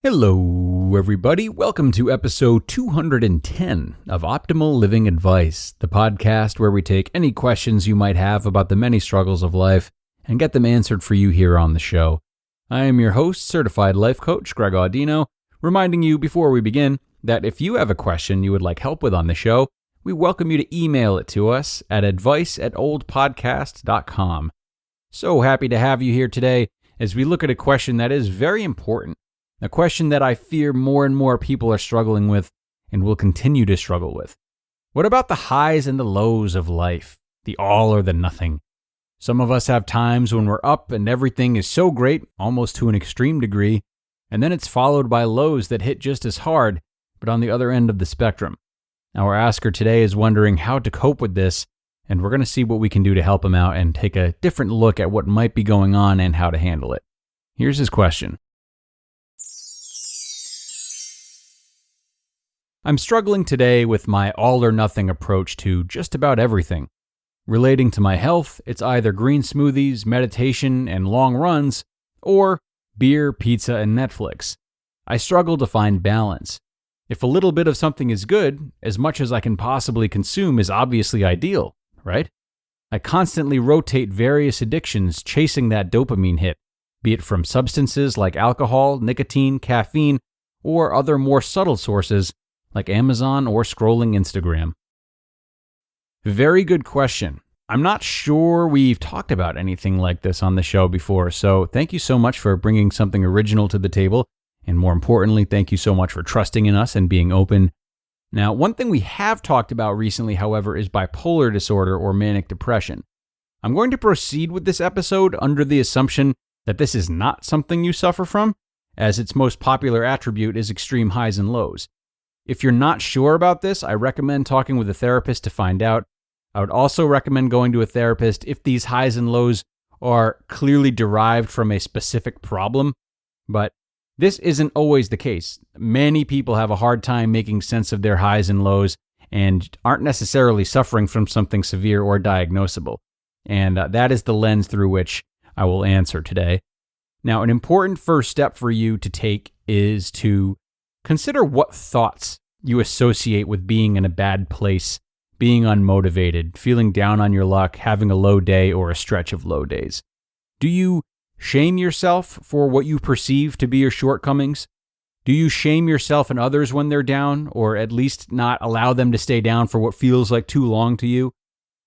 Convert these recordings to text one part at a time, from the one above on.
Hello, everybody. Welcome to episode 210 of Optimal Living Advice, the podcast where we take any questions you might have about the many struggles of life and get them answered for you here on the show. I am your host, certified life coach Greg Audino, reminding you before we begin that if you have a question you would like help with on the show, we welcome you to email it to us at advice@oldpodcast.com. So happy to have you here today as we look at a question that is very important. A question that I fear more and more people are struggling with and will continue to struggle with. What about the highs and the lows of life? The all or the nothing? Some of us have times when we're up and everything is so great, almost to an extreme degree, and then it's followed by lows that hit just as hard, but on the other end of the spectrum. Our asker today is wondering how to cope with this, and we're going to see what we can do to help him out and take a different look at what might be going on and how to handle it. Here's his question. I'm struggling today with my all-or-nothing approach to just about everything. Relating to my health, it's either green smoothies, meditation, and long runs, or beer, pizza, and Netflix. I struggle to find balance. If a little bit of something is good, as much as I can possibly consume is obviously ideal, right? I constantly rotate various addictions chasing that dopamine hit, be it from substances like alcohol, nicotine, caffeine, or other more subtle sources like Amazon or scrolling Instagram. Very good question. I'm not sure we've talked about anything like this on the show before, so thank you so much for bringing something original to the table, and more importantly, thank you so much for trusting in us and being open. Now, one thing we have talked about recently, however, is bipolar disorder or manic depression. I'm going to proceed with this episode under the assumption that this is not something you suffer from, as its most popular attribute is extreme highs and lows. If you're not sure about this, I recommend talking with a therapist to find out. I would also recommend going to a therapist if these highs and lows are clearly derived from a specific problem, but this isn't always the case. Many people have a hard time making sense of their highs and lows and aren't necessarily suffering from something severe or diagnosable, and that is the lens through which I will answer today. Now, an important first step for you to take is to consider what thoughts you associate with being in a bad place, being unmotivated, feeling down on your luck, having a low day or a stretch of low days. Do you shame yourself for what you perceive to be your shortcomings? Do you shame yourself and others when they're down, or at least not allow them to stay down for what feels like too long to you?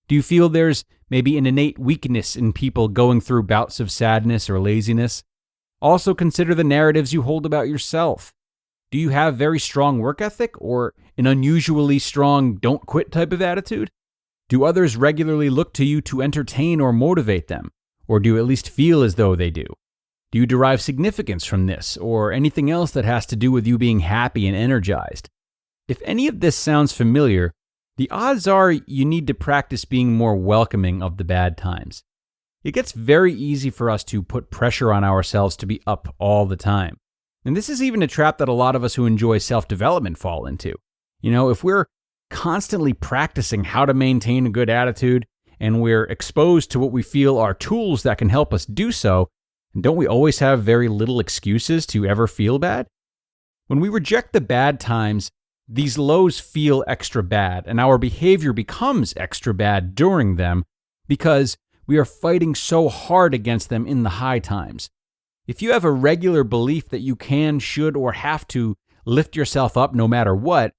Do you feel there's maybe an innate weakness in people going through bouts of sadness or laziness? Also consider the narratives you hold about yourself. Do you have very strong work ethic or an unusually strong don't quit type of attitude? Do others regularly look to you to entertain or motivate them, or do you at least feel as though they do? Do you derive significance from this or anything else that has to do with you being happy and energized? If any of this sounds familiar, the odds are you need to practice being more welcoming of the bad times. It gets very easy for us to put pressure on ourselves to be up all the time. And this is even a trap that a lot of us who enjoy self-development fall into. You know, if we're constantly practicing how to maintain a good attitude and we're exposed to what we feel are tools that can help us do so, don't we always have very little excuses to ever feel bad? When we reject the bad times, these lows feel extra bad, and our behavior becomes extra bad during them because we are fighting so hard against them in the high times. If you have a regular belief that you can, should, or have to lift yourself up no matter what,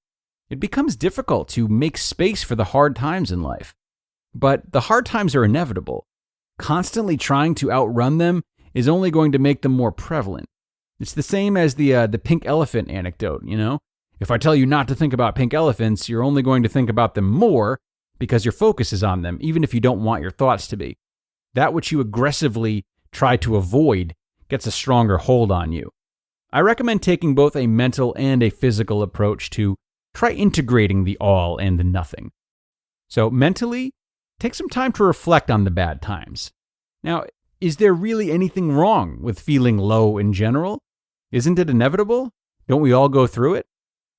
it becomes difficult to make space for the hard times in life. But the hard times are inevitable. Constantly trying to outrun them is only going to make them more prevalent. It's the same as the pink elephant anecdote, you know? If I tell you not to think about pink elephants, you're only going to think about them more because your focus is on them, even if you don't want your thoughts to be. That which you aggressively try to avoid gets a stronger hold on you. I recommend taking both a mental and a physical approach to try integrating the all and the nothing. So mentally, take some time to reflect on the bad times. Now, is there really anything wrong with feeling low in general? Isn't it inevitable? Don't we all go through it?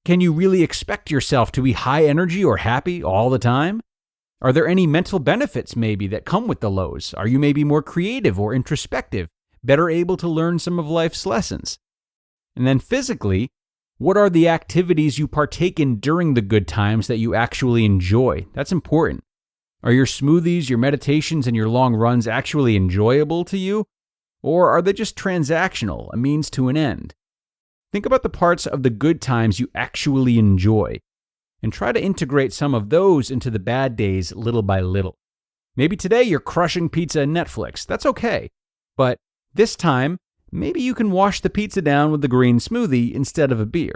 Can you really expect yourself to be high energy or happy all the time? Are there any mental benefits maybe that come with the lows? Are you maybe more creative or introspective, better able to learn some of life's lessons? And then physically, what are the activities you partake in during the good times that you actually enjoy? That's important. Are your smoothies, your meditations, and your long runs actually enjoyable to you? Or are they just transactional, a means to an end? Think about the parts of the good times you actually enjoy, and try to integrate some of those into the bad days little by little. Maybe today you're crushing pizza and Netflix. That's okay. But this time, maybe you can wash the pizza down with a green smoothie instead of a beer.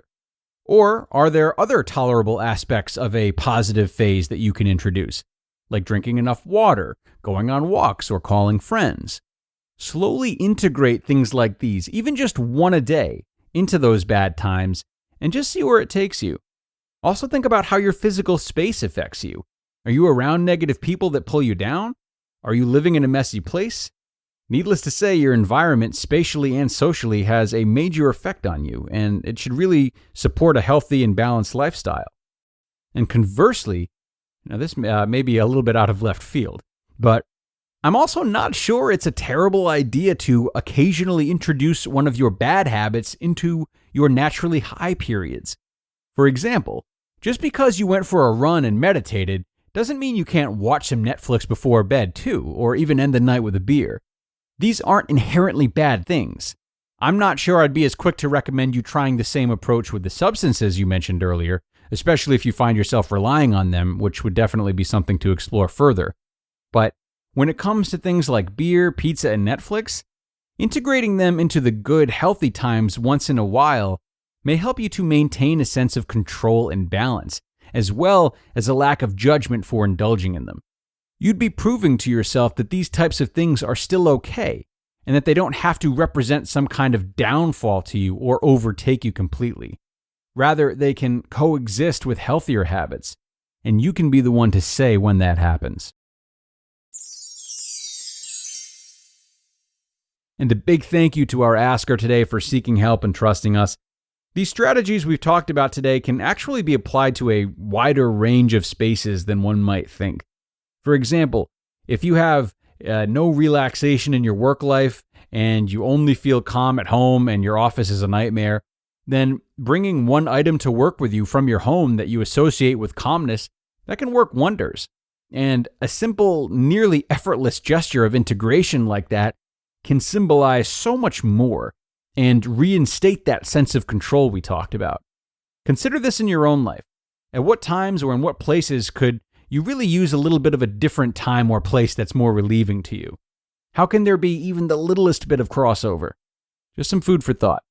Or are there other tolerable aspects of a positive phase that you can introduce, like drinking enough water, going on walks, or calling friends? Slowly integrate things like these, even just one a day, into those bad times, and just see where it takes you. Also think about how your physical space affects you. Are you around negative people that pull you down? Are you living in a messy place? Needless to say, your environment, spatially and socially, has a major effect on you, and it should really support a healthy and balanced lifestyle. And conversely, now this may be a little bit out of left field, but I'm also not sure it's a terrible idea to occasionally introduce one of your bad habits into your naturally high periods. For example, just because you went for a run and meditated doesn't mean you can't watch some Netflix before bed too, or even end the night with a beer. These aren't inherently bad things. I'm not sure I'd be as quick to recommend you trying the same approach with the substances you mentioned earlier, especially if you find yourself relying on them, which would definitely be something to explore further. But when it comes to things like beer, pizza, and Netflix, integrating them into the good, healthy times once in a while may help you to maintain a sense of control and balance, as well as a lack of judgment for indulging in them. You'd be proving to yourself that these types of things are still okay, and that they don't have to represent some kind of downfall to you or overtake you completely. Rather, they can coexist with healthier habits, and you can be the one to say when that happens. And a big thank you to our asker today for seeking help and trusting us. These strategies we've talked about today can actually be applied to a wider range of spaces than one might think. For example, if you have no relaxation in your work life and you only feel calm at home and your office is a nightmare, then bringing one item to work with you from your home that you associate with calmness, that can work wonders. And a simple, nearly effortless gesture of integration like that can symbolize so much more and reinstate that sense of control we talked about. Consider this in your own life. At what times or in what places could you really use a little bit of a different time or place that's more relieving to you? How can there be even the littlest bit of crossover? Just some food for thought.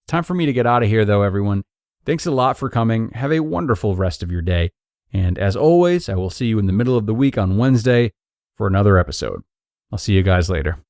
Time for me to get out of here, though, everyone. Thanks a lot for coming. Have a wonderful rest of your day. And as always, I will see you in the middle of the week on Wednesday for another episode. I'll see you guys later.